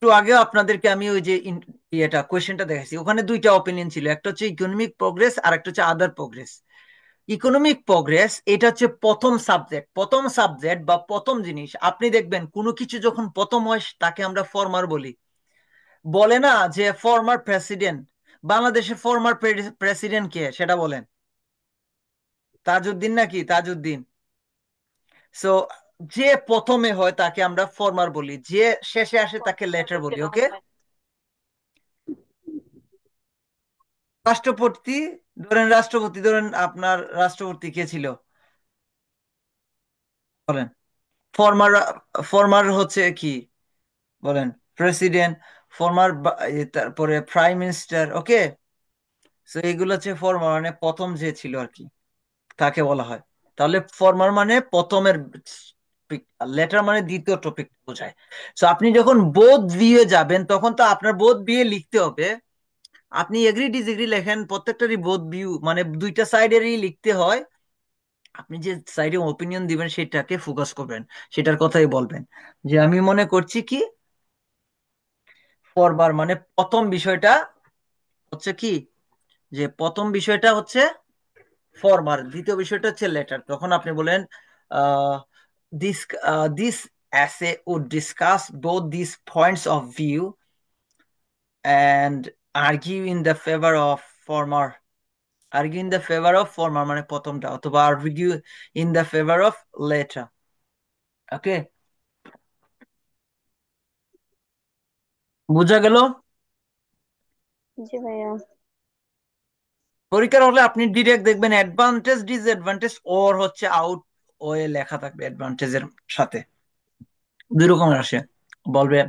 একটু আগে আপনাদেরকে আমি ওই যে এটা কোয়েশ্চেনটা দেখাইছি, ওখানে দুইটা অপিনিয়ন ছিল, একটা হচ্ছে ইকোনমিক প্রোগ্রেস আর একটা হচ্ছে আদার প্রোগ্রেস। ইকোনমিক প্রোগ্রেস এটা হচ্ছে প্রথম সাবজেক্ট বা প্রথম জিনিস। আপনি দেখবেন কোনো কিছু যখন প্রথম হয় তাকে আমরা ফর্মার বলি। বলে না যে ফর্মার প্রেসিডেন্ট, বাংলাদেশের ফর্মার প্রেসিডেন্ট কে সেটা বলেন? তাজউদ্দিন নাকি তাজউদ্দিন? সো যে প্রথমে হয় তাকে আমরা ফর্মার বলি, যে শেষে আসে তাকে লেটার বলি। ওকে, রাষ্ট্রপতি, ধরেন আপনার রাষ্ট্রপতি কে ছিল বলেন? ফর্মার, ফর্মার হচ্ছে কি বলেন? প্রেসিডেন্ট, ফর্মার, তারপরে প্রাইম মিনিস্টার। ওকে, তো এগুলো হচ্ছে ফর্মার, মানে প্রথম যে ছিল আর কি, তাকে বলা হয়। তাহলে ফর্মার মানে প্রথমের, লেটার মানে দ্বিতীয় টপিক বোঝায়। তো আপনি যখন বোধ বিয়ে যাবেন তখন তো আপনার বোধ বিয়ে লিখতে হবে। আপনি এগ্রি ডিসএগ্রি লেখেন, প্রত্যেকটারই বোধ ভিউ মানে দুইটা সাইডেরই লিখতে হয়। আপনি যে সাইডে ওপিনিয়ন দিবেন সেটাকে ফোকাস করবেন, সেটার কথাই বলবেন। যে আমি মনে করছি কি, পড়বার মানে প্রথম বিষয়টা হচ্ছে কি, যে প্রথম বিষয়টা হচ্ছে ফরমার, দ্বিতীয় বিষয়টা হচ্ছে লেটার। তখন আপনি বলেন this this essay would discuss both these points of view and argue in the favor of former, argue in the favor of former মানে প্রথমটা, অথবা argue in the favor of later। ওকে, বোঝা গেল? জি ভাইয়া। পরীক্ষার হলে আপনি ডিরেক্ট দেখবেন অ্যাডভান্টেজ ডিসঅ্যাডভান্টেজ ওর হচ্ছে আউট ওয়ে লেখা থাকবে, অ্যাডভান্টেজের সাথে দুই রকমের আসে। বলবে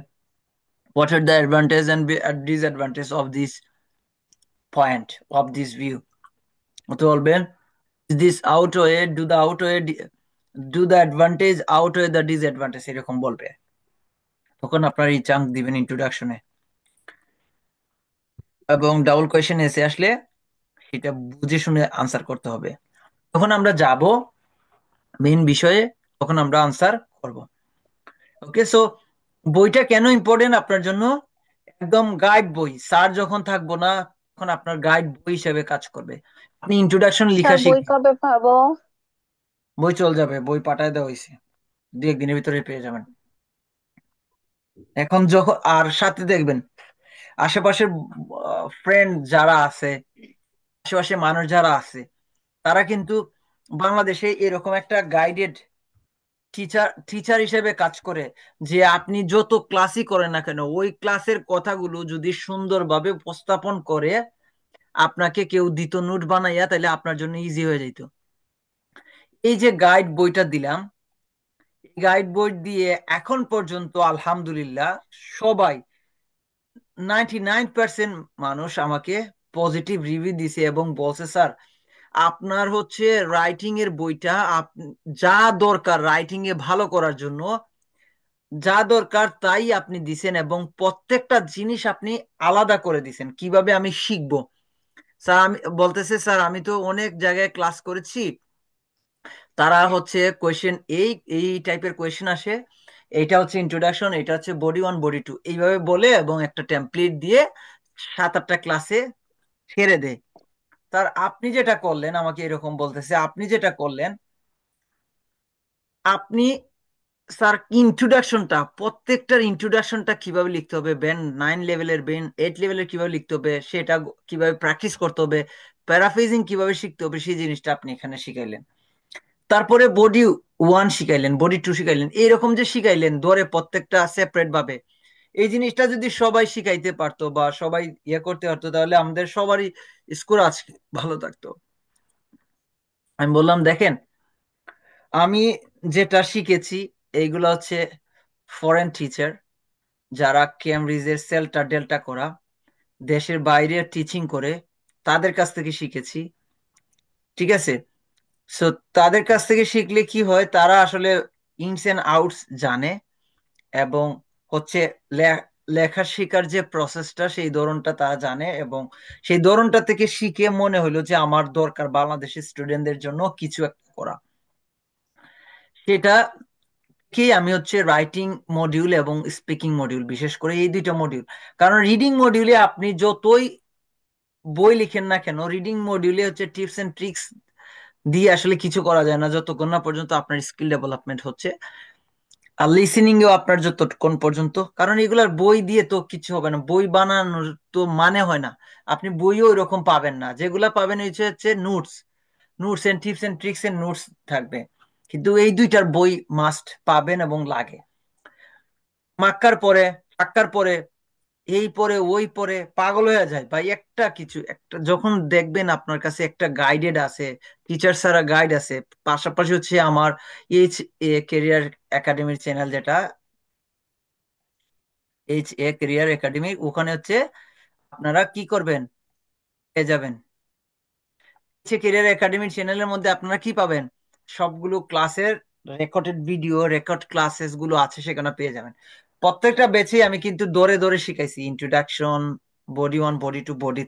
what are the advantage and disadvantage of this point of this view, তো বলবেন this outweigh, do the advantage outweigh the disadvantage, এরকম বলবে। তখন আপনার এই চান্স দিবেন ইন্ট্রোডাকশনে, এবং ডাবল কোয়েশ্চেন এসে আসলে সেটা বুঝে শুনে আনসার করতে হবে। তখন আমরা যাব মেইন বিষয়ে, তখন আমরা আনসার করব। ওকে, সো বইটা কেন ইম্পর্টেন্ট আপনার জন্য? একদম গাইড বই, স্যার যখন থাকবো না তখন আপনার গাইড বই হিসেবে কাজ করবে। আপনি ইন্ট্রোডাকশন স্যার লিখা বই শিখবেন। কবে পাবো? বই চল যাবে, বই পাঠায় দেওয়া হয়েছে, দু একদিনের ভিতরে পেয়ে যাবেন। এখন যখন আর সাথে দেখবেন আশেপাশের ফ্রেন্ড যারা আছে, আশেপাশে মানুষ যারা আছে, তারা কিন্তু বাংলাদেশে এরকম একটা গাইডেড টিচার টিচার হিসেবে কাজ করে। যে আপনি যত ক্লাসই করেন না কেন, ওই ক্লাসের কথাগুলো যদি সুন্দরভাবে উপস্থাপন করে আপনাকে কেউ দিত নোট বানাইয়া, তাহলে আপনার জন্য ইজি হয়ে যেত। এই যে গাইড বইটা দিলাম, এই গাইড বই দিয়ে এখন পর্যন্ত আলহামদুলিল্লাহ সবাই 99% মানুষ আমাকে পজিটিভ রিভিউ দিছে এবং বলছে স্যার আপনার হচ্ছে রাইটিং এর বইটা যা দরকার রাইটিং এ ভালো করার জন্য, যা দরকার তাই আপনি দিছেন, এবং প্রত্যেকটা জিনিস আপনি আলাদা করে দিছেন কিভাবে আমি শিখবো। স্যার আমি বলতেছে স্যার আমি তো অনেক জায়গায় ক্লাস করেছি, তারা হচ্ছে কোয়েশ্চেন এই এই টাইপের কোয়েশ্চেন আসে, এইটা হচ্ছে ইন্ট্রোডাকশন, এটা হচ্ছে বডি ওয়ান বডি টু, এইভাবে বলে এবং একটা টেমপ্লেট দিয়ে 7-8টা ক্লাসে ছেড়ে দেয়। তার আপনি যেটা করলেন, আমাকে এরকম বলতেছে, আপনি যেটা করলেন, আপনি স্যার ইন্ট্রোডাকশনটা, প্রত্যেকটার ইন্ট্রোডাকশনটা কিভাবে লিখতে হবে, ব্যান্ড 9 লেভেলের, ব্যান্ড 8 লেভেলের কিভাবে লিখতে হবে, সেটা কিভাবে প্র্যাকটিস করতে হবে, প্যারাফ্রেজিং কিভাবে শিখতে হবে, সেই জিনিসটা আপনি এখানে শিখাইলেন। তারপরে বডি ওয়ান শিখাইলেন, বডি টু শিখাইলেন, এইরকম যে শিখাইলেন ধরে প্রত্যেকটা সেপারেট ভাবে। এই জিনিসটা যদি সবাই শিখাইতে পারতো বা সবাই ইয়ে করতে পারতো, তাহলে আমাদের সবারই স্কোর আজকে ভালো থাকতো। আমি বললাম দেখেন, আমি যেটা শিখেছি এইগুলো হচ্ছে ফরেন টিচার, যারা কেমব্রিজের সেল্টা ডেল্টা করা, দেশের বাইরে টিচিং করে, তাদের কাছ থেকে শিখেছি। ঠিক আছে, সো তাদের কাছ থেকে শিখলে কি হয়, তারা আসলে ইনস এন্ড আউটস জানে, এবং হচ্ছে লেখা শেখার যে প্রসেসটা সেই ধরনটা তারা জানে, এবং সেই ধরনটা থেকে শিখে মনে হলো যে আমার দরকার বাংলাদেশের স্টুডেন্টদের জন্য কিছু একটা করা। সেটা কি আমি হচ্ছে রাইটিং মডিউল এবং স্পিকিং মডিউল, বিশেষ করে এই দুইটা মডিউল। কারণ রিডিং মডিউলে আপনি যতই বই লিখেন না কেন, রিডিং মডিউলে হচ্ছে টিপস এন্ড ট্রিক্স দিয়ে আসলে কিছু করা যায় না যতক্ষণ না পর্যন্ত আপনার স্কিল ডেভেলপমেন্ট হচ্ছে। আর লিসেনিং এও আপনার যতক্ষণ পর্যন্ত, কারণ এগুলার বই দিয়ে তো কিছু হবে না, বই বানানোর তো মানে হয় না। আপনি বইও ওইরকম পাবেন না, যেগুলা পাবেন হচ্ছে হচ্ছে notes, notes and tips and tricks এর নোটস থাকবে। কিন্তু এই দুইটার বই মাস্ট পাবেন এবং লাগে। মাক্কার পরে, টাক্কার পরে, এই পরে ওই পরে পাগল হয়ে যায় ভাই। একটা কিছু একটা যখন দেখবেন আপনার কাছে একটা গাইডেড আছে, টিচার ছাড়া গাইড আছে, পাশাপাশি হচ্ছে আমার এইচ এ কেরিয়ার একাডেমির চ্যানেল, যেটা এইচ এ কেরিয়ার একাডেমি, ওখানে হচ্ছে আপনারা কি করবেন, পেয়ে যাবেন। এইচ এ কেরিয়ার একাডেমির চ্যানেলের মধ্যে আপনারা কি পাবেন, সবগুলো ক্লাসের রেকর্ডেড ভিডিও, রেকর্ড ক্লাসেস গুলো আছে, সেখানে পেয়ে যাবেন। প্রত্যেকটা ব্যাচে আমি কিন্তু দৌড়ে দৌড়ে শিখাইছি, introduction, body one, body two, body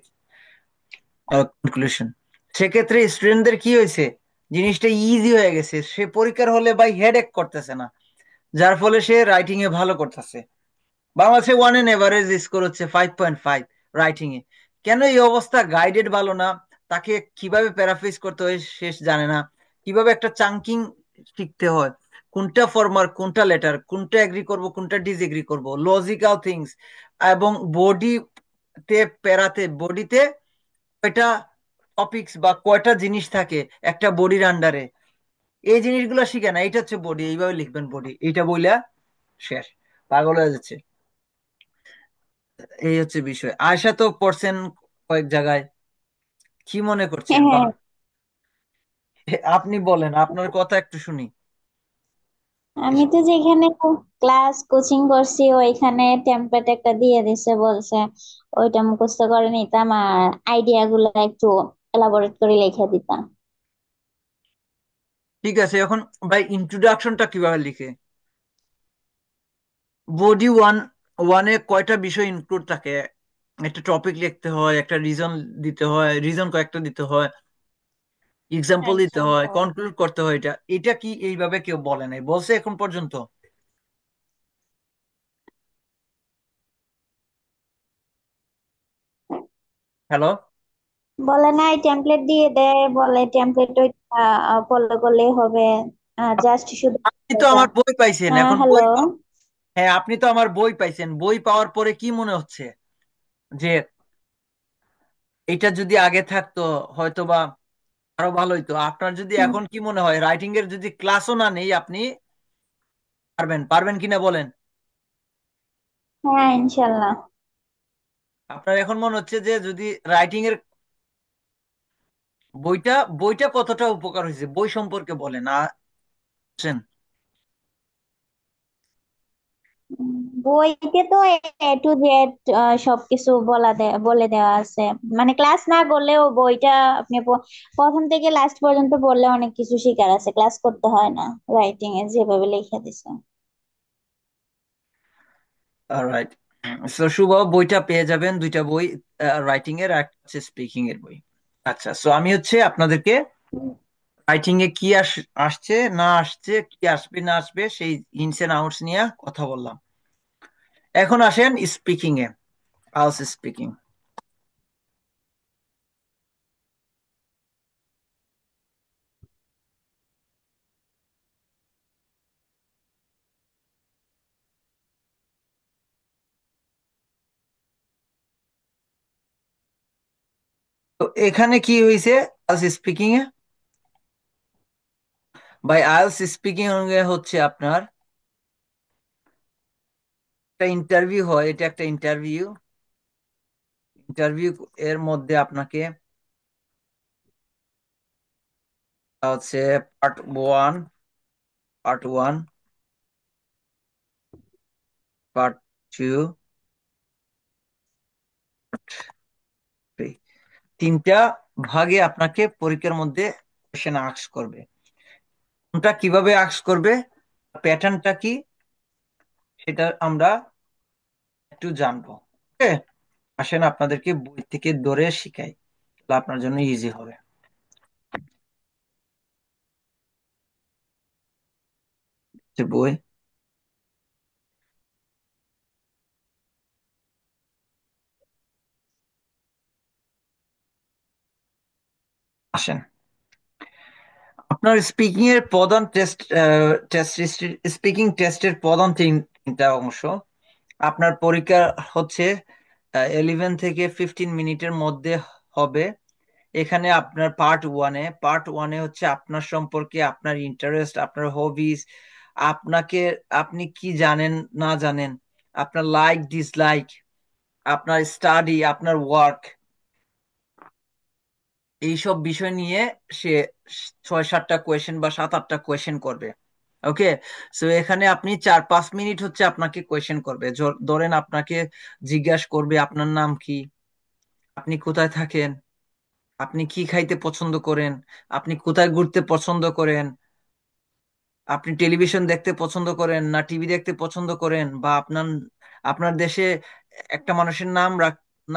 conclusion. সেক্ষেত্রে স্টুডেন্টদের কি হয়েছে, জিনিসটা ইজি হয়ে গেছে, সে পরীক্ষার হলে ভাই হেডেক করতেছে না, যার ফলে সে রাইটিং এ ভালো করতেছে। বাংলাদেশে ওয়ান এন এভারেজ স্কোর হচ্ছে 5.5 রাইটিং এ। কেন এই অবস্থা, গাইডেড ভালো না, তাকে কিভাবে প্যারাফ্রেজ করতে হয় শেষ জানে না, কিভাবে একটা চাঙ্কিং শিখতে হয়, কোনটা ফরমার কোনটা লেটার, কোনটা এগ্রি করব কোনটা ডিসএগ্রি করব, লজিক্যাল থিংস, এবং বডিতে, প্যারাতে, বডিতে কয়টা টপিকস বা কয়টা জিনিস থাকে একটা বডির আন্ডারে, এই জিনিসগুলো শিখে না। এইটা হচ্ছে বডি, এইভাবে লিখবেন বডি, এইটা বইলা শেষ, পাগল হয়ে যাচ্ছে। এই হচ্ছে বিষয়। আয়শা তো পড়ছেন কয়েক জায়গায়, কি মনে করছেন বা হ্যাঁ, আপনি বলেন, আপনার কথা একটু শুনি। আমি তো যেখানে ক্লাস কোচিং করছি ওইখানে টেমপ্লেট একটা দিয়ে দিছে, বলছে ওইটা মুখস্থ করে নিতাম আর আইডিয়া গুলা একটু এলাবোরেট করে লিখে দিতাম। ঠিক আছে, এখন ভাই ইন্ট্রোডাকশনটা কিভাবে লিখে, বডি ওয়ান, ওয়ানে কয়টা বিষয় ইনক্লুড থাকে, একটা টপিক লিখতে হয়, একটা রিজন দিতে হয়, রিজন কয়েকটা দিতে হয়, এক্সাম্পল দিতে হয়, এক্সাম্পল। কনক্লুড করতে হয়, এটা এটা কি এইভাবে কেউ বলে নাই, বলছে এখন পর্যন্ত? হ্যালো, বলে নাই, টেমপ্লেট দিয়ে দেয়, বলে টেমপ্লেট ওইটা ফলো করলেই হবে, জাস্ট শুধু আপনি তো এটা। আমার বই পাইছেন, হ্যাঁ, এখন হ্যালো। বই হ্যাঁ, আপনি তো আমার বই পাইছেন, বই পাওয়ার পরে কি মনে হচ্ছে যে এটা যদি আগে থাকতো হয়তো বা আরো ভালো হইতো? আপনার যদি এখন কি মনে হয়, রাইটিং এর যদি ক্লাসও না নেই, আপনি পারবেন, পারবেন কিনা বলেন? হ্যাঁ, ইনশাল্লাহ। আপনার এখন মনে হচ্ছে যে যদি রাইটিং এর বইটা, বইটা কতটা উপকার হয়েছে, বই সম্পর্কে বলেন আসেন। বইতে তো A to Z সবকিছু বলে দেওয়া আছে। মানে ক্লাস না করলেও বইটা আপনি প্রথম থেকে লাস্ট পর্যন্ত পড়লে অনেক কিছু শেখার আছে, ক্লাস করতে হয় না, রাইটিং এ যেভাবে লিখে দিছে। অলরাইট, তো শুভ, বইটা পেয়ে যাবেন, দুইটা বই, রাইটিং এর আর একটা হচ্ছে স্পিকিং এর বই। আচ্ছা, সো আমি হচ্ছে আপনাদেরকে রাইটিং এ কি আসছে না আসছে, কি আসবে না আসবে, সেই ইনস এন্ড আউটস নিয়ে কথা বললাম। এখন আসেন স্পিকিং এ, আলস স্পিকিং। তো এখানে কি হয়েছে আইএলটিএস স্পিকিং এ, বাই আইএলটিএস স্পিকিং এ হচ্ছে আপনার একটা ইন্টারভিউ হয়, এটা একটা ইন্টারভিউ। ইন্টারভিউ এর মধ্যে আপনাকে হচ্ছে পার্ট 1, পার্ট 1, পার্ট 2, পার্ট 3, তিনটা ভাগে আপনাকে পরীক্ষার মধ্যে কোশ্চেন আস্ক করবে। কোনটা কিভাবে আস্ক করবে, প্যাটার্নটা কি, সেটা আমরা একটু জানবো। ওকে, আসেন আপনাদেরকে বই থেকে ধরে শিখাই, তাহলে আপনার জন্য ইজি হবে। যে বই, আসেন, আপনার স্পিকিং এর প্রধান টেস্ট টেস্ট স্পিকিং টেস্টের প্রধান তিনটা অংশ। আপনার পরীক্ষা হচ্ছে 11 থেকে 15 মিনিটের মধ্যে হবে। এখানে আপনার পার্ট ওয়ানে হচ্ছে আপনার সম্পর্কে, আপনার ইন্টারেস্ট, আপনার হবিস, আপনাকে, আপনি কি জানেন না জানেন, আপনার লাইক ডিসলাইক, আপনার স্টাডি, আপনার ওয়ার্ক, এইসব বিষয় নিয়ে সে 6-7টা কোয়েশ্চেন বা 7-8টা কোয়েশ্চেন করবে। ওকে, সো এখানে আপনি 4-5 মিনিট হচ্ছে আপনাকে কোয়েশ্চেন করবে। ধরেন আপনাকে জিজ্ঞাসা করবে আপনার নাম কি, আপনি কোথায় থাকেন, আপনি কি খাইতে পছন্দ করেন, আপনি কোথায় ঘুরতে পছন্দ করেন, আপনি টেলিভিশন দেখতে পছন্দ করেন না টিভি দেখতে পছন্দ করেন, বা আপনার আপনার দেশে একটা মানুষের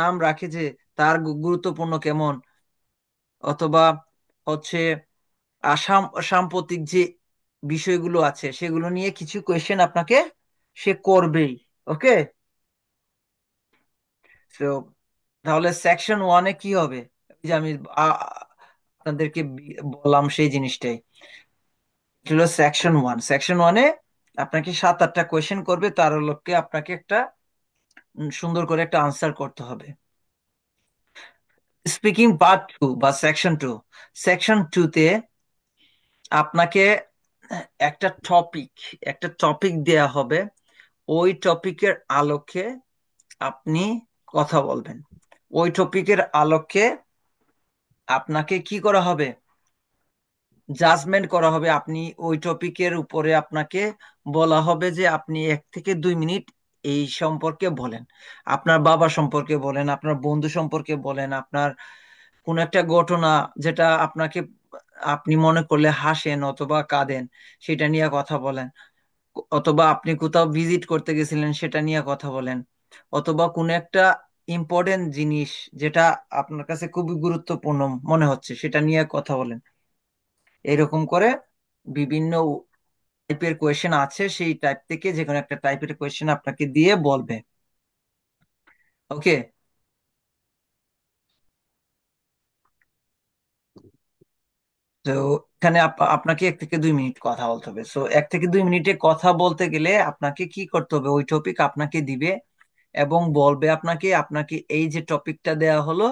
নাম রাখে যে তার গুরুত্বপূর্ণ কেমন, অথবা হচ্ছে সাম্প্রতিক যে বিষয়গুলো আছে সেগুলো নিয়ে কিছু কোয়েশ্চেন আপনাকে সে করবেই। ওকে, তো তাহলে সেকশন 1-এ কি হবে, এই যে আমি আপনাদেরকে বললাম সেই জিনিসটাই। এটা হলো সেকশন 1। সেকশন 1-এ আপনাকে 7-8টা কোয়েশ্চেন করবে, তার লক্ষ্যে আপনাকে একটা সুন্দর করে একটা আনসার করতে হবে। স্পিকিং পার্ট 2 বা সেকশন 2 তে আপনাকে একটা টপিক দেয়া হবে। ওই টপিকের আলোকে আপনি কথা বলবেন। ওই টপিকের আলোকে আপনাকে কি করা হবে, জাজমেন্ট করা হবে। আপনি ওই টপিকের উপরে আপনাকে বলা হবে যে আপনি 1 থেকে 2 মিনিট এই সম্পর্কে বলেন। আপনার বাবা সম্পর্কে বলেন, আপনার বন্ধু সম্পর্কে বলেন, আপনার কোন একটা ঘটনা যেটা আপনাকে, আপনি মনে করলে হাসেন অথবা কাঁদেন, সেটা নিয়ে কথা বলেন। অথবা আপনি কোথাও ভিজিট করতে গেছিলেন সেটা নিয়ে কথা বলেন। অথবা কোনো একটা ইম্পর্টেন্ট জিনিস যেটা আপনার কাছে খুবই গুরুত্বপূর্ণ মনে হচ্ছে সেটা নিয়ে কথা বলেন। এরকম করে বিভিন্ন টাইপের কোয়েশ্চেন আছে, সেই টাইপ থেকে যে কোনো একটা টাইপের কোয়েশ্চেন আপনাকে দিয়ে বলবে। ওকে, তো এখানে আপনাকে 1 থেকে 2 মিনিট কথা বলতে হবে। সো 1 থেকে 2 মিনিটে কথা বলতে গেলে আপনাকে কি করতে হবে, ওই টপিক আপনাকে দিবে এবং বলবে আপনাকে, আপনাকে এই যে টপিকটা দেয়া হলো,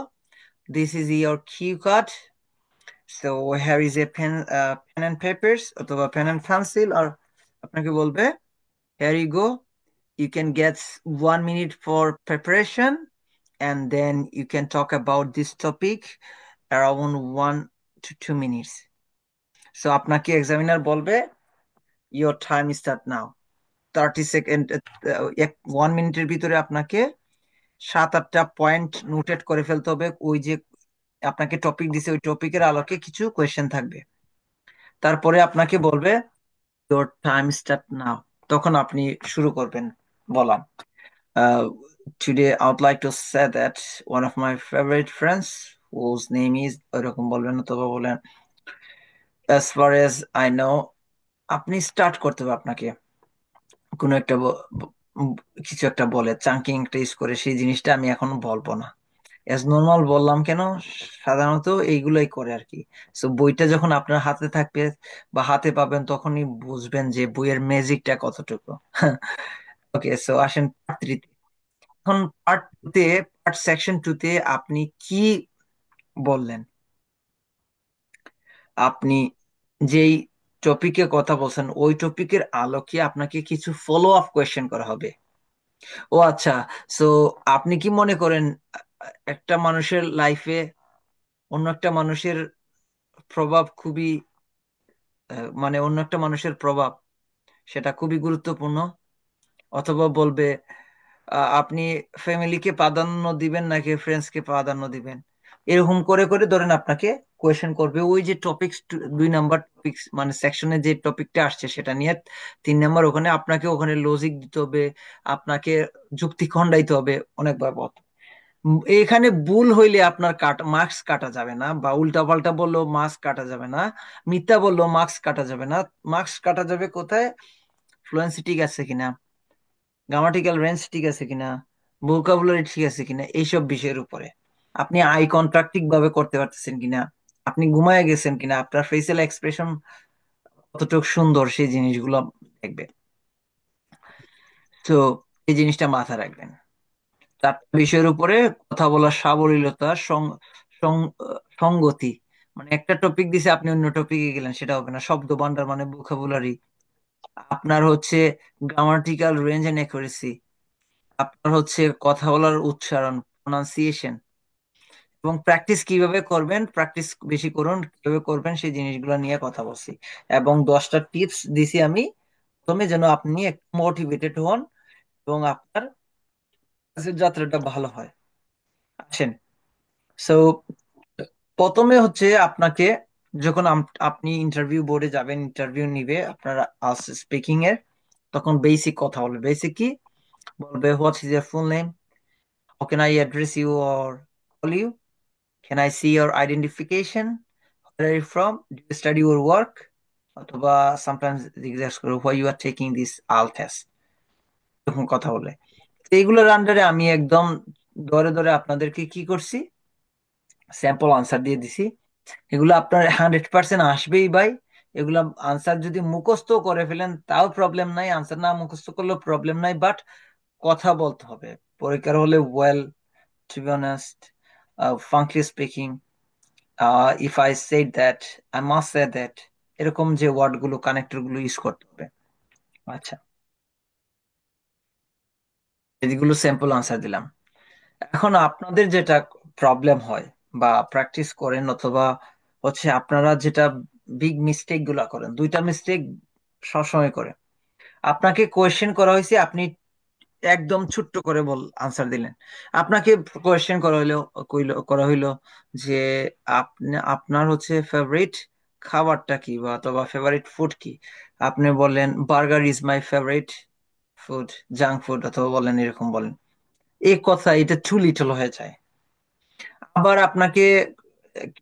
this is your cue card, so here is a pen and papers অথবা পেন এন্ড পেন্সিল, আর আপনাকে বলবে here you go, you can get 1 minute for preparation and then you can talk about this topic around 1 to 2 minutes. So আপনাকে examiner বলবে your time start now, 30 second, 1 মিনিটের ভিতরে আপনাকে 7-8টা point notate করে ফেলতে হবে। ওই যে আপনাকে টপিক দিছে ওই টপিকের আলোকে কিছু কোয়েশ্চেন থাকবে। তারপরে আপনাকে বলবে your time start now, তখন আপনি শুরু করবেন বলা। Uh, Today, I would like to say that one of my favorite friends, whose name is ওইরকম বলবেন অথবা বলেন as far as I know, আপনি স্টার্ট করতে হবে। আপনাকে কোনো একটা উম, কিছু একটা বলে চাঙ্কিং একটা ইউজ করে সেই জিনিসটা আমি এখন বলবো না, এজ নর্মাল বললাম কেন, সাধারণত এইগুলাই করে আর কি। সো বইটা যখন আপনার হাতে থাকবে বা হাতে পাবেন তখনই বুঝবেন যে বইয়ের ম্যাজিকটা কতটুকু। ওকে, সো আসেন পার্ট 3। এখন সেকশন 2-তে আপনি কি বললেন, আপনি যেই টপিকে কথা বলছেন ওই টপিকের আলোকে আপনাকে কিছু ফলো আপ কোয়েশ্চেন করা হবে। ও আচ্ছা, সো আপনি কি মনে করেন একটা মানুষের লাইফে অন্য একটা মানুষের প্রভাব খুবই মানে অন্য একটা মানুষের প্রভাব সেটা খুবই গুরুত্বপূর্ণ? অথবা বলবে আপনি ফ্যামিলিকে প্রাধান্য দিবেন নাকি ফ্রেন্ডসকে প্রাধান্য দিবেন, এরকম করে করে ধরেন আপনাকে কোয়েশ্চেন করবে ওই যে টপিক 2 নাম্বার টপিক, মানে সেকশনে যে টপিকটা আসছে সেটা নিয়ে 3 নাম্বার। ওখানে আপনাকে ওখানে লজিক দিতে হবে, আপনাকে যুক্তি খন্ডাইতে হবে অনেকবার পথ। এখানে ভুল হইলে আপনার মার্কস কাটা যাবে না, বা উল্টা পাল্টা বললেও মার্কস কাটা যাবে না, মিথ্যা বললেও মার্কস কাটা যাবে না। মার্কস কাটা যাবে কোথায়, ফ্লুয়েন্সি ঠিক আছে কিনা, গ্রামাটিক্যাল রেঞ্জ ঠিক আছে কিনা, ভোকাবুলারি ঠিক আছে কিনা, এইসব বিষয়ের উপরে। আপনি আই কন্ট্রাক্ট ভাবে করতে পারতেছেন কিনা, আপনি ঘুমায় গেছেন কিনা, আপনার ফেসিয়াল এক্সপ্রেশন কতটুকু সুন্দর, সেই জিনিসগুলো দেখবে। তো এই জিনিসটা মাথায় রাখবেন। চারটা বিষয়ের উপরে কথা বলার সাবলীলতা, সঙ্গতি, মানে একটা টপিক দিছে আপনি অন্য টপিকে গেলেন, সেটা হবে না। শব্দ ভান্ডার মানে ভোকাবুলারি, আপনার হচ্ছে গ্রামাটিক্যাল রেঞ্জ এন্ড অ্যাকুরেসি, আপনার হচ্ছে কথা বলার উচ্চারণ, প্রনাউন্সিয়েশন, এবং প্র্যাকটিস কিভাবে করবেন, প্র্যাকটিস বেশি করুন, কিভাবে করবেন সেই জিনিসগুলো নিয়ে কথা বলছি। এবং 10টা টিপস দিছি আমি, প্রথমে যেন আপনি একটু মোটিভেটেড হন এবং আপনার কাজের যাত্রাটা ভালো হয়। আসেন। সো প্রথমে হচ্ছে আপনাকে, যখন আপনি ইন্টারভিউ বোর্ডে যাবেন, ইন্টারভিউ নিবে আপনার স্পিকিং এর, তখন বেসিক কথা বলবে। বেসিক কি বলবে? What is your full name, how can I address you or call you, can I see your identification, where are you from, do you study your work, অথবা sometimes জিজ্ঞেস করো why you are taking this আল test, এরকম কথা বলে। তো এইগুলোর আন্ডারে আমি একদম ধরে ধরে আপনাদেরকে কি করছি, স্যাম্পল আনসার দিয়ে দিছি। এগুলো আপনার 100% আসবেই ভাই। এগুলো আনসার যদি মুখস্থ করে ফেলেন তাও প্রবলেম নাই, আনসার না মুখস্থ করলেও প্রবলেম নাই, বাট কথা বলতে হবে পরীক্ষার হলে well, to be honest, frankly speaking, if I said that, I must say that, এরকম যে ওয়ার্ড গুলো, কানেক্টর গুলো ইউজ করতে হবে। আচ্ছা, এগুলো স্যাম্পল আনসার দিলাম। এখন আপনাদের যেটা প্রবলেম হয় বা প্র্যাকটিস করেন, অথবা হচ্ছে আপনারা যেটা বিগ মিস্টেক গুলা করেন, দুইটা মিস্টেক সবসময় করে। আপনাকে কোয়েশ্চেন করা হয়েছে, আপনি একদম ছোট্ট করে আনসার দিলেন। আপনাকে কোয়েশ্চেন করা হইলো যে আপনি, আপনার হচ্ছে ফেভারিট খাবারটা কি, বা অথবা ফেভারিট ফুড কি, আপনি বললেন burger is my favourite food, junk food, অথবা বলেন এরকম বলেন, এই কথা এটা টু লিটল হয়ে যায়। আবার আপনাকে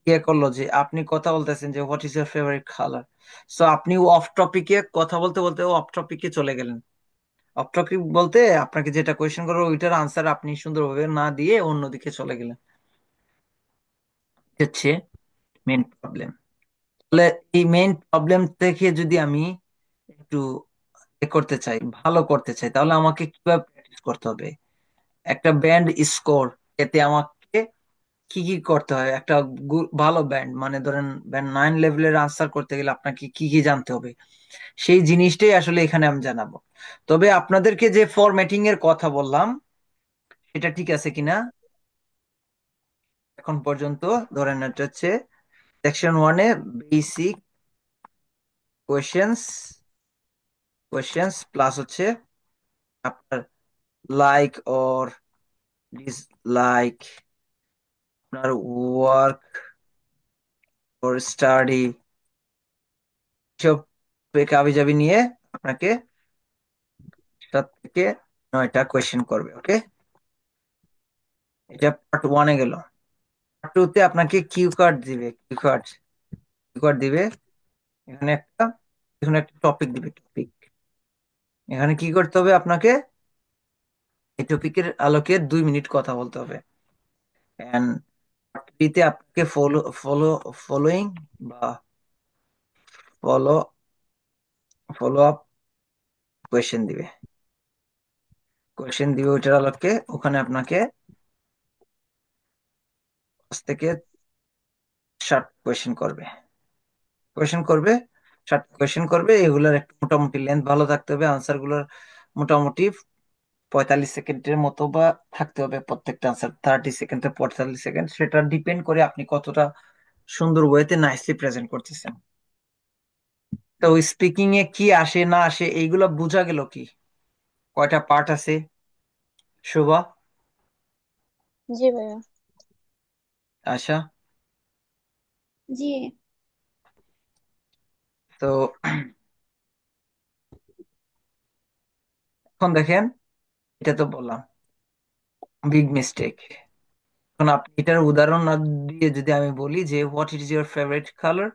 ইয়ে করলো যে আপনি কথা বলতেছেন যে what is year favourite colour, so আপনি অফ টপিকে কথা বলতে বলতে অফ টপিকে চলে গেলেন। অফ টপিক বলতে আপনাকে যেটা কোয়েশ্চেন করবো ওইটার আনসার আপনি সুন্দরভাবে না দিয়ে অন্যদিকে চলে গেলেন। এটা হচ্ছে মেন প্রবলেম। তাহলে এই মেইন প্রবলেম থেকে যদি আমি একটু করতে চাই, ভালো করতে চাই, তাহলে আমাকে কিভাবে প্র্যাকটিস করতে হবে? একটা ব্যান্ড স্কোর, এতে আমাকে কি কি করতে হয়? একটা ভালো ব্যান্ড, মানে ধরেন ব্যান্ড 9 লেভেলের আনসার করতে গেলে আপনাকে কি কি জানতে হবে, সেই জিনিসটাই আসলে এখানে আমি জানাবো। তবে আপনাদেরকে যে ফরম্যাটিং এর কথা বললাম, এটা ঠিক আছে কিনা এখন পর্যন্ত? ধরেন এটা হচ্ছে সেকশন 1-এ বেসিক কোয়েশ্চেন্স, প্লাস হচ্ছে আপনার লাইক অর ডিসলাইক, আপনার ওয়ার্ক অর স্টাডি, সব কাবি জাবি নিয়ে আপনাকে 7 থেকে 9টা কোয়েশ্চেন করবে। ওকে, এটা পার্ট 1-এ গেল। পার্ট 2-তে আপনাকে কিউ কার্ড দিবে, কিউ কার্ড দিবে। এখানে একটা, এখানে একটা টপিক দিবে, টপিক। এখানে কি করতে হবে আপনাকে? এই টপিকের আলোকে 2 মিনিট কথা বলতে হবে। এন্ড পার্ট 3-তে আপনাকে ফলোইং বা ফলো ফলো আপ কোয়েশ্চেন দিবে, ওইটার আলোকে ওখানে আপনাকে 5 থেকে 7 কোয়েশ্চেন করবে, কোয়েশ্চেন করবে 7 কোয়েশ্চেন করবে। এগুলার একটা মোটামুটি লেন্থ ভালো থাকতে হবে, আনসার গুলোর মোটামুটি 45 সেকেন্ডের মতো বা থাকতে হবে। প্রত্যেকটা আনসার 30 সেকেন্ড থেকে 45 সেকেন্ড, সেটা ডিপেন্ড করে আপনি কতটা সুন্দর ওয়েতে নাইসলি প্রেজেন্ট করতেছেন। তো স্পিকিং এ কি আসে না আসে এইগুলো বোঝা গেল কি, কয়টা পার্ট আছে, শোভা, জি ভাইয়া। আশা? জি। তো এখন দেখেন, এটা তো বললাম বিগ মিস্টেক। এখন আপনি এটার উদাহরণ না দিয়ে যদি আমি বলি যে what is your favourite colour,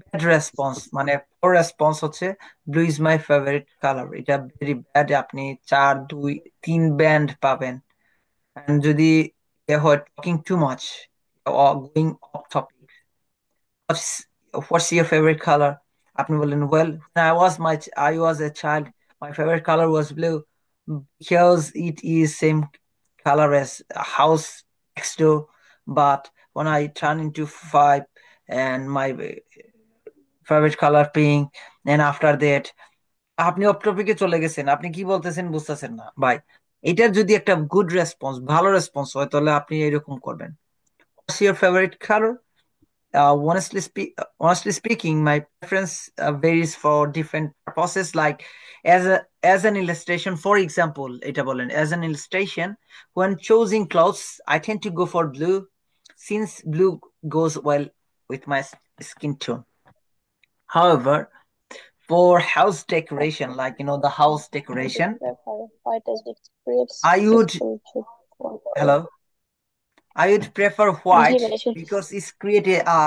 bad response, মানে পোর রেসপন্স হচ্ছে blue is my favourite colour, এটা ভেরি ব্যাড। আপনি 4, 2, 3 ব্যান্ড পাবেন। And যদি এ হয় talking too much, going of topic, what's what's your favorite color? আপনি বললেন, well, when I was a child, my favorite color was blue because it is same color as a house next door. But when I turn into 5 and my favorite color pink, and after that আপনি of টপিকে চলে গেছেন, আপনি কি বলতেছেন বুঝতেছেন না ভাই। এটার যদি একটা গুড রেসপন্স, ভালো রেসপন্স হয়, তাহলে আপনি এরকম করবেন, what's your favorite color? Honestly speaking, my preference varies for different purposes. Like as an illustration, for example, এটা বলেন, as an illustration, when choosing clothes, I tend to go for blue, since blue goes well with my skin tone. However, for house decoration, like the house I would decoration, prefer white as it creates I would peaceful to for hello, I would prefer G white ভাই শুন because it's created a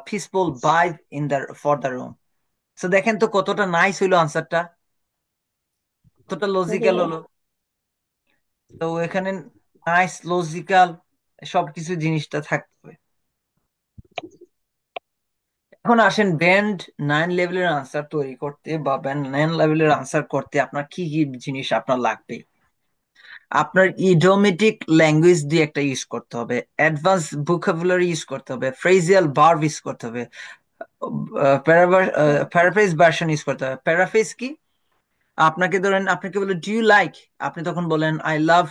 peaceful vibe in the for the room. So দেখেন তো কতটা nice হইলো আনসারটা, কতটা জি logical ভাই হলো। তো এখানে নাইস লজিক্যাল সবকিছু জিনিসটা থাকতে হবে। এখন আসেন ব্যান্ড 9 লেভেলের আনসার তৈরি করতে বা ব্যান্ড 9 লেভেলের আনসার করতে আপনার কি কি জিনিস আপনার লাগবে। আপনার ইডিওমেটিক ল্যাঙ্গুয়েজ দিয়ে একটা ইউজ করতে হবে, অ্যাডভান্স ভোকাবুলারি ইউজ করতে হবে, ফ্রেজিয়াল ভার্ব ইউজ করতে হবে, প্যারাফ্রেজ ভার্সন ইউজ করতে হবে। প্যারাফ্রেজ কি? আপনাকে ধরেন, আপনাকে বলে ডু ইউ লাইক, আপনি তখন বলেন আই লাভ,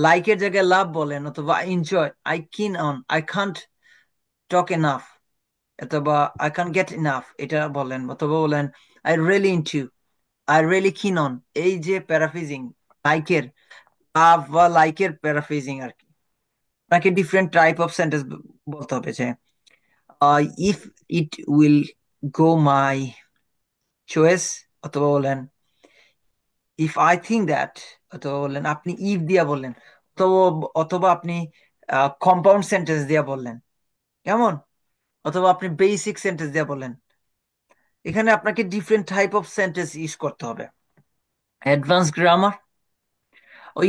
লাইকের জায়গায় লাভ বলেন, অথবা আই এনজয়, আই কিন on, I can't talk enough, অথবা আই কান্ট গেট ইনাফ এটা বলেন, অথবা বলেন I really into, I really কিন অন। এই যে প্যারাফ্রেজিং, লাইকের লাভ বা লাইকের প্যারাফ্রেজিং আর কি। আপনাকে ডিফারেন্ট টাইপ অফ সেন্টেন্স বলতে হবে, যে if it will go my choice, অথবা বলেন ইফ আই থিঙ্ক দ্যাট, অথবা বললেন আপনি ইফ দিয়া বললেন, অথবা অথবা আপনি কম্পাউন্ড সেন্টেন্স দিয়া বললেন, কেমন, অথবা আপনি বেসিক সেন্টেন্স দিয়া বললেন। এখানে আপনাকে different type of sentence use করতে হবে। Advance grammar,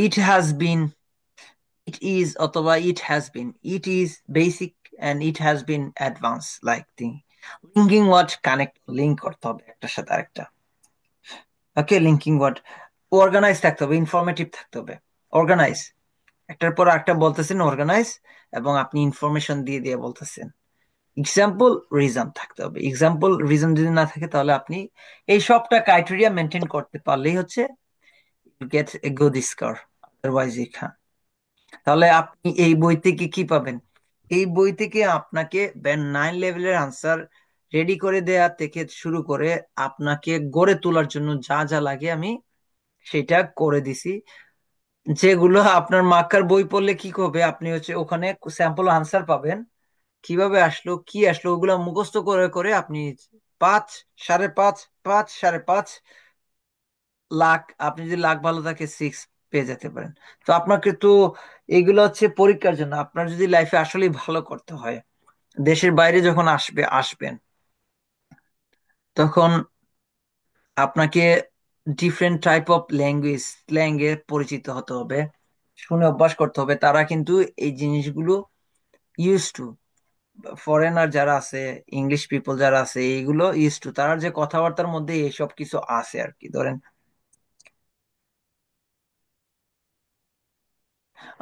it has been, it is, অথবা it has been, it is basic and it has been advance like thing. Linking word connect, link করতে হবে একটার সাথে আরেকটা। ওকে, লিঙ্কিং ওয়ার্ড অর্গানাইজ থাকতে হবে, ইনফরমেটিভ থাকতে হবে। অর্গানাইজ, একটার পর একটা বলতেছেন অর্গানাইজ, এবং আপনি ইনফরমেশন দিয়ে দিয়ে বলতেছেন। এক্সাম্পল রিজন থাকতে হবে, এক্সাম্পল রিজন যদি না থাকে তাহলে আপনি এই সবটা ক্রাইটেরিয়া মেনটেন করতে পারলেই হচ্ছে get a good score, otherwise you খান। তাহলে আপনি এই বই থেকে কি পাবেন? এই বই থেকে আপনাকে ব্যান্ড 9 লেভেলের আনসার রেডি করে দেয়া থেকে শুরু করে আপনাকে গড়ে তোলার জন্য যা যা লাগে আমি সেটা করে দিছি। যেগুলো আপনার মার্কার বই পড়লে কি হবে, আপনি হচ্ছে ওখানে স্যাম্পল আনসার পাবেন, কিভাবে আসলো কি আসলো ওগুলা মুখস্থ করে করে আপনি 5, 5.5, 5, 5.5 লাখ, আপনি যদি লাখ ভালো থাকে 6 পেয়ে যেতে পারেন। তো আপনাকে তো এগুলো হচ্ছে পরীক্ষার জন্য, আপনার যদি লাইফে আসলে ভালো করতে হয়, দেশের বাইরে যখন আসবেন তখন আপনাকে ডিফারেন্ট টাইপ অফ ল্যাঙ্গুয়েজ, স্ল্যাঙ্গে পরিচিত হতে হবে, শুনে অভ্যাস করতে হবে। তারা কিন্তু এই জিনিসগুলো ইউজ টু, ফরেনার যারা আছে, ইংলিশ পিপল যারা আছে, এইগুলো ইউজ টু, তার যে কথাবার্তার মধ্যে এইসব কিছু আছে আর কি। ধরেন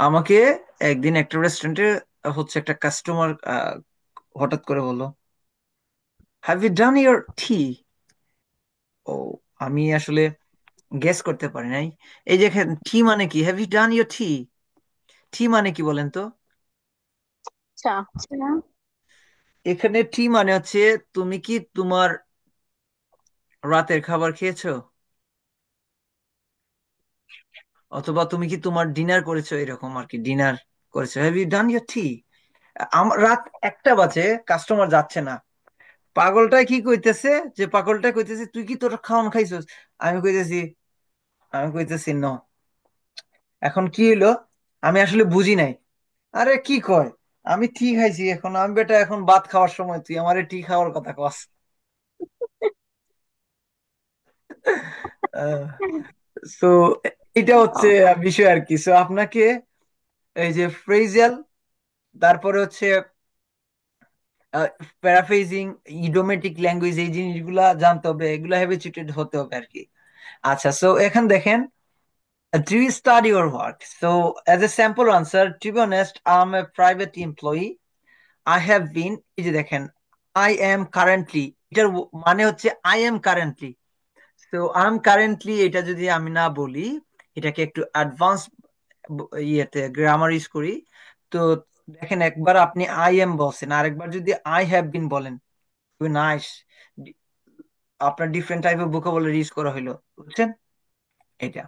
আমাকে একদিন একটা রেস্টুরেন্টে হচ্ছে একটা কাস্টমার হঠাৎ করে বললো, হ্যাভ ইউ ডান ইউর টি? ও, আমি আসলে গেস করতে পারি নাই। এই যে টি মানে কি, হ্যাভ ইউ ডান ইউর টি, টি মানে কি বলেন তো? আচ্ছা আচ্ছা, এখানে টি মানে হচ্ছে তুমি কি তোমার রাতের খাবার খেয়েছো, অথবা তুমি কি তোমার ডিনার করেছো, এরকম আর কি, ডিনার করেছো, হ্যাভ ইউ ডান ইউর টি? আমার রাত 1টা বাজে, কাস্টমার যাচ্ছে না, পাগলটাই কি কইতেছে, যে পাগলটা কইতেছে তুই কি তোর খাওন খাইছস? আমি কইতেছি, ন। এখন কি হইলো, আমি আসলে বুঝি নাই। আরে কি কয়, আমি টি খাইছি, এখন আমি বেটা এখন ভাত খাওয়ার সময় তুই আমারে টি খাওয়ার কথা কস? সো এটা হচ্ছে বিষয় আর কি। সো আপনাকে এই যে ফ্রেজিয়াল, তারপরে হচ্ছে প্যারাফ্রেজিং, ইডিওমেটিক ল্যাঙ্গুয়েজ, এই জিনিসগুলা জানতে হবে, এগুলা হ্যাবিচুয়েটেড হতে হবে আর কি। আচ্ছা, সো এখন দেখেন, do you study or work? So as a sample answer, to be honest, I'm a private employee. I have been, এই যে দেখেন, I am currently, এটার মানে হচ্ছে I am currently। তো আই এম কারেন্টলি, এটা যদি আমি না বলি, এটাকে একটু অ্যাডভান্স ইয়েতে গ্রামার ইউজ করি, তো দেখেন একবার আপনি আই এম বলছেন, আরেকবার যদি আই হ্যাভ বিন বলেন, নাইস, আপনার ডিফারেন্ট টাইপের ভোকাবুলারি ইউজ করা হইলো, বুঝছেন এটা।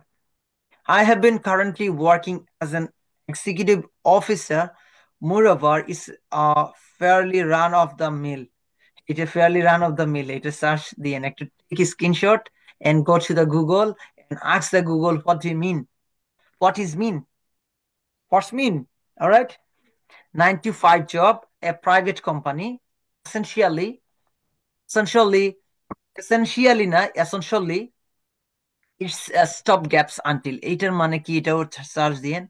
I have been currently working as an executive officer. Moreover, is fairly run of the mill. It's a fairly run of the mill. It's a search the and to take a screenshot and go to the Google and ask the Google what do you mean? What is mean? What's mean? All right. 9 to 5 job, a private company. Essentially, essentially, essentially, it's a stop gaps until. এটার মানে কি, এটাও search দিয়েন।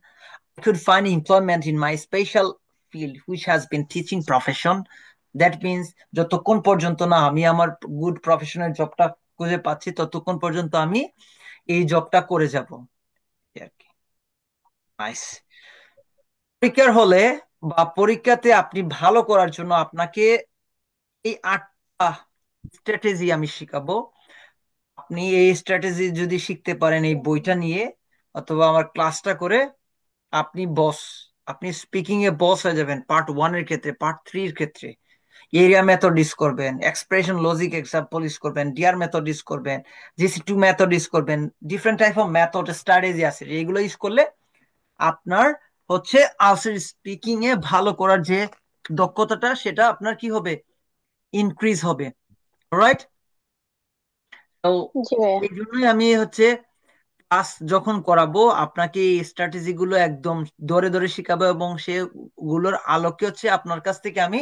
I could find employment in my special field, which has been teaching profession. That means যতক্ষণ পর্যন্ত না আমি আমার গুড প্রফেশনাল জবটা খুঁজে পাচ্ছি, ততক্ষণ পর্যন্ত আমি এই জবটা করে যাব আর কি। নাইস। পরীক্ষার হলে বা পরীক্ষাতে আপনি ভালো করার জন্য আপনাকে এই 8টা স্ট্র্যাটেজি আমি শিখাবো। আপনি এই স্ট্র্যাটেজি যদি শিখতে পারেন এই বইটা নিয়ে অথবা আমার ক্লাসটা করে, আপনি বস, আপনি স্পিকিং এ বস হয়ে যাবেন। পার্ট 1 এর ক্ষেত্রে, পার্ট 3 এর ক্ষেত্রে এরিয়া মেথড ইউজ করবেন, এক্সপ্রেশন লজিক এক্সাম্পল ইউজ করবেন, ডিআর মেথড ইউজ করবেন, জিসি2 মেথড ইউজ করবেন, different type of method strategy আছে, এগুলো ইউজ করলে আপনার হচ্ছে আউটসাইড স্পিকিং এ ভালো করার যে দক্ষতাটা, সেটা আপনার কি হবে, ইনক্রিজ হবে। রাইট। তো জি ভাইয়া। এই জন্যই আমি হচ্ছে ক্লাস যখন করাবো আপনাকে এই স্ট্র্যাটেজি গুলো একদম ধরে ধরে শিখাবো, এবং সেগুলোর আলোকে হচ্ছে আপনার কাছ থেকে আমি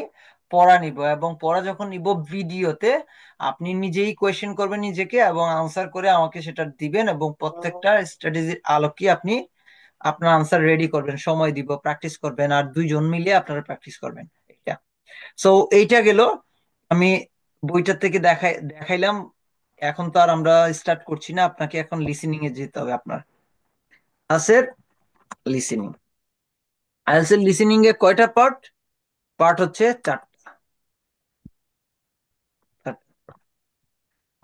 পড়া নিব, এবং পড়া যখন নিব ভিডিওতে, আপনি নিজেই কোয়েশ্চেন করবেন নিজেকে এবং আনসার করে আমাকে সেটা দিবেন, এবং প্রত্যেকটা স্ট্র্যাটেজির আলোকে আপনি আপনার আনসার রেডি করবেন, সময় দিব, প্র্যাকটিস করবেন, আর দুইজন মিলে আপনারা প্র্যাকটিস করবেন এটা। সো এইটা গেল, আমি বইটা থেকে দেখাইলাম। এখন তো আর আমরা স্টার্ট করছি না, আপনাকে এখন লিসেনিং এ যেতে হবে আপনার। আনসার লিসেনিং, আইএলটিএস লিসেনিং এ কয়টা পার্ট? পার্ট হচ্ছে 4টা।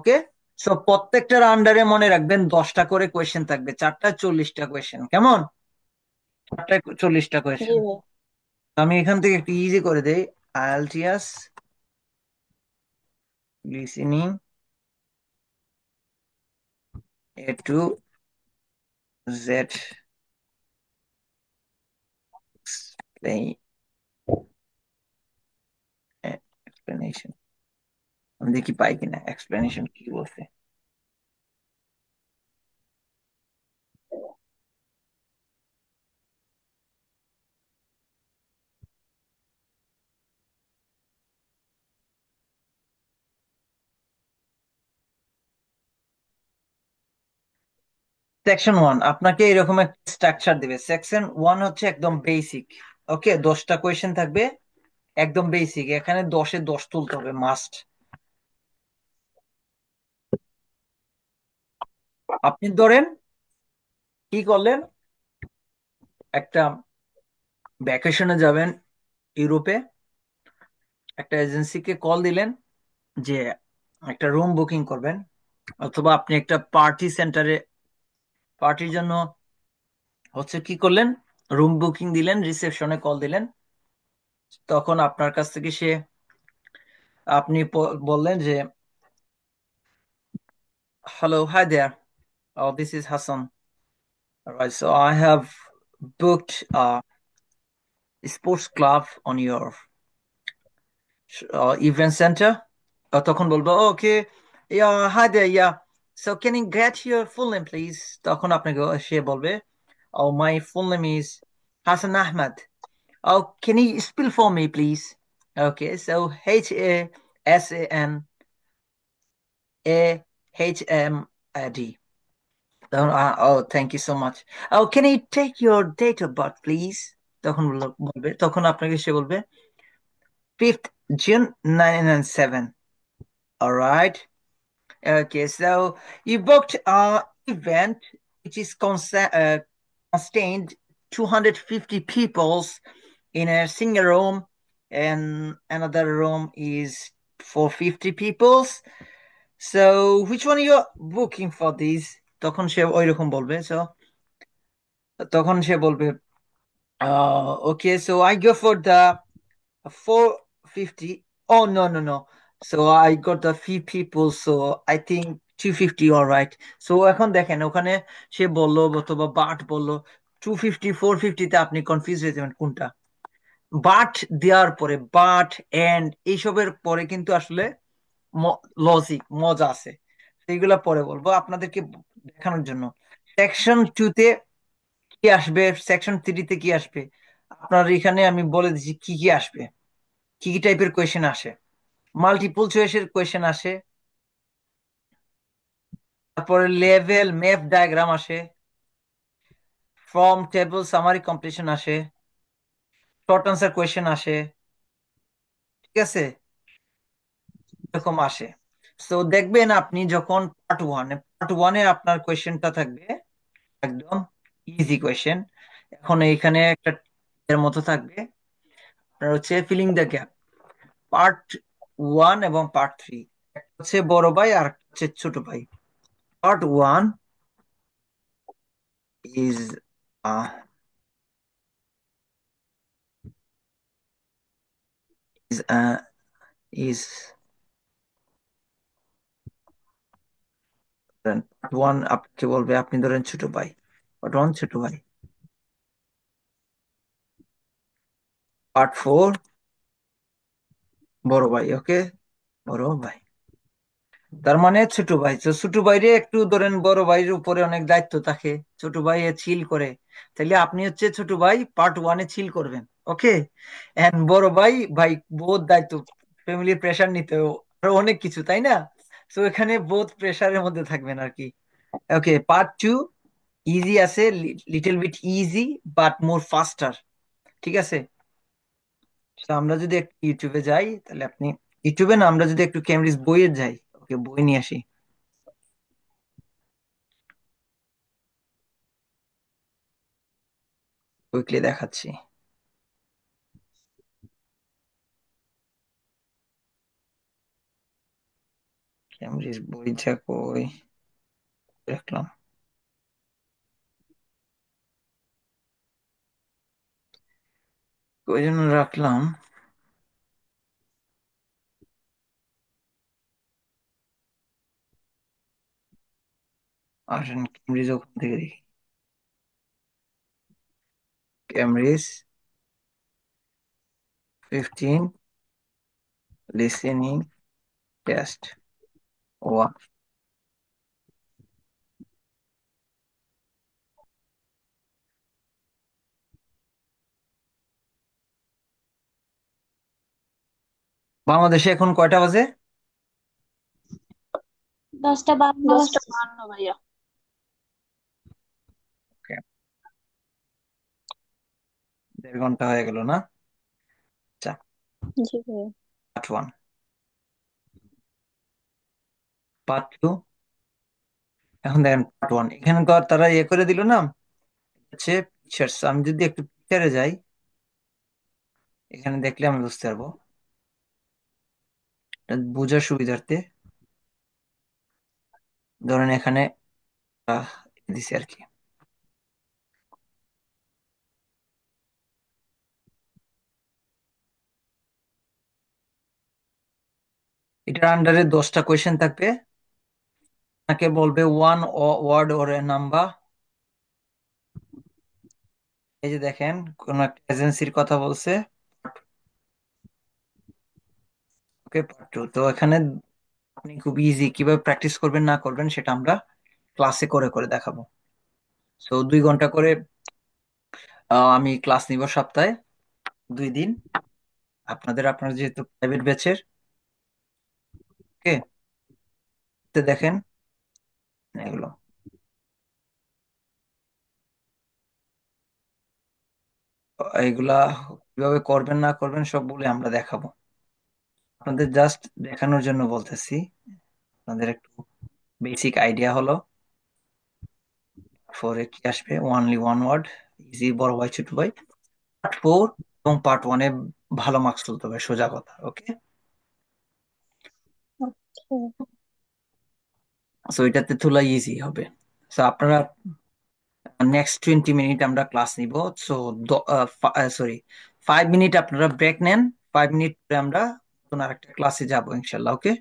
ওকে। সো প্রত্যেকটার আন্ডারে মনে রাখবেন 10টা করে কোয়েশ্চেন থাকবে, 4টায় 40টা কোয়েশ্চেন, কেমন? 4টায় 40টা জি কোয়েশ্চেন। ভাই। আমি এখান থেকে একটু ইজি করে দেই। IELTS listening A to Z explanation, আমি দেখি পাই কিনা এক্সপ্লেনেশন কি বলছে। সেকশন 1 আপনাকে এরকম একটা স্ট্রাকচার দিবে। সেকশন 1 হচ্ছে একদম বেসিক। ওকে, 10টা কোয়েশ্চেন থাকবে, একদম বেসিক, এখানে 10-এ 10 তুলতে হবে মাস্ট। আপনি ধরেন কি করলেন, একটা ভ্যাকেশনে যাবেন ইউরোপে, একটা এজেন্সিকে কল দিলেন যে একটা রুম বুকিং করবেন, অথবা আপনি একটা পার্টি সেন্টারে পার্টির জন্য হচ্ছে কি করলেন, রুম বুকিং দিলেন, রিসেপশনে কল দিলেন, তখন আপনার কাছ থেকে সে, আপনি বললেন যে hello, hi there, this is Hasan, right, so I have booked a sports club on your event center. তখন বলবো okay, hi there, so can you get your full name please? তখন আপনাকে সে বলবে, oh my full name is Hassan Ahmed. Oh, can you spell for me please? Okay, so HASANAHMAD. Oh, thank you so much. Oh, can you take your date of birth please? তখন বলবে, তখন আপনাকে সে বলবে 5th June 1997. All right. Okay, so you booked an event which is contained 250 peoples in a single room, and another room is for 50 peoples. So which one you are booking for this? তখন সে ওইরকম বলবে, so তখন সে বলবে okay, so I go for the 450. Oh, no, no, no. So I got the few people, so I think 250, all right. So এখন দেখেন ওখানে সে বললো অথবা বাট বললো 250 450 তে আপনি কনফিউজ হয়ে যাবেন কোনটা। বাট দেওয়ার পরে বাট এন্ড এইসবের পরে কিন্তু আসলে লজিক মজা আছে, সেইগুলা পরে বলবো আপনাদেরকে দেখানোর জন্য। সেকশন 2 তে কি আসবে, সেকশন 3 তে কি আসবে, আপনার এখানে আমি বলে দিচ্ছি কি কি আসবে, কি কি টাইপের কোয়েশ্চেন আসে। মাল্টিপল চয়েসের কোয়েশ্চেন আসে, তারপরে লেভেল ম্যাপ ডায়াগ্রাম আসে, ফর্ম টেবল সামারি কমপ্লিশন আসে, শর্ট আনসার কোয়েশ্চেন আসে, ঠিক আছে, এরকম আসে। তো দেখবেন আপনি যখন পার্ট ওয়ানে আপনার কোয়েশ্চেনটা থাকবে একদম ইজি কোয়েশ্চেন। এখন এইখানে একটা এর মতো থাকবে, আপনার হচ্ছে ফিলিং দ্য গ্যাপ। পার্ট 1 এবং পার্ট 3 হচ্ছে বড় ভাই আর একটা হচ্ছে ছোট ভাই। Part 1 is is is part 1 আপনাকে বলবে, আপনি ধরেন ছোট ভাই, পার্ট 1 ছোট ভাই। পার্ট 4 বড় ভাই, ওকে, বড় ভাই। তার মানে ছোট ভাই, তো ছোট ভাইরে একটু ধরেন বড় ভাইয়ের উপরে অনেক দায়িত্ব থাকে, ছোট ভাই চিল করে, তাহলে আপনি হচ্ছে ছোট ভাই পার্ট 1 চিল করবেন, ওকে। এন্ড বড় ভাই ভাই বহুত দায়িত্ব, ফ্যামিলির প্রেশার নিতে, আরো অনেক কিছু, তাই না? তো এখানে বহুত প্রেশারের মধ্যে থাকবেন আর কি। ওকে, পার্ট 2 ইজি আছে, little bit easy but more faster, ঠিক আছে। তো আমরা যদি একটু ইউটিউবে যাই, তাহলে আপনি ইউটিউবে না, আমরা যদি একটু ক্যামব্রিজ বইয়ে যাই, ওকে, বই নিয়ে আসি, কুইকলি দেখাচ্ছি। ক্যামব্রিজ বইটা কই রাখলাম, কই জন্য রাখলাম, আসেন ক্যামব্রিজ ওখান থেকে দেখি। Cambridge 15 listening test 1। বাংলাদেশে এখন কয়টা বাজে? 10টা 52 10টা বাজতেছে। 52 ভাইয়া। Okay, 1.5 ঘন্টা হয়ে গেল না? আচ্ছা, জি ভাইয়া। পার্ট 1, পার্ট 2, এখন দেখেন পার্ট 1 এখানে তো আর তারা ইয়ে করে দিল না, হচ্ছে পিকচার্স। আমি যদি একটু পিকচারে যাই, এখানে দেখলে আমি বুঝতে পারবো, এটা বোঝার সুবিধার্থে ধরেন এখানে আহ, দিছি আর কি। এটার আন্ডারে 10টা কোয়েশ্চেন থাকবে, আপনাকে বলবে ওয়ান ওয়ার্ড ওর এ নাম্বার। এই যে দেখেন কোন একটা এজেন্সির কথা বলছে, ওকে, পার্ট 2। তো এখানে আপনি খুব ইজি কিভাবে প্র্যাকটিস করবেন না করবেন সেটা আমরা ক্লাসে করে করে দেখাবো। তো 2 ঘন্টা করে আমি ক্লাস নিব সপ্তাহে 2 দিন, আপনার যেহেতু প্রাইভেট ব্যাচের, ওকে। তো দেখেন এগুলো, এগুলা কিভাবে করবেন না করবেন সব বলে আমরা দেখাবো। আপনাদের জাস্ট দেখানোর জন্য বলতেছি, আপনাদের একটু বেসিক আইডিয়া হলো। ফোরে কি আসবে? অনলি ওয়ান ওয়ার্ড, ইজি, বড় ভাই ছোট ভাই। পার্ট ফোর এবং পার্ট ওয়ানে ভালো মার্কস তুলতে হবে, সোজা কথা। ওকে, Okay. সো এটাতে তোলা ইজি হবে। সো আপনারা নেক্সট 20 মিনিট আমরা ক্লাস নিব। সো সরি, 5 মিনিট আপনারা ব্রেক নেন। 5 মিনিট পরে আমরা নতুন আরেকটা ক্লাসে যাবো ইনশাল্লাহ। ওকে।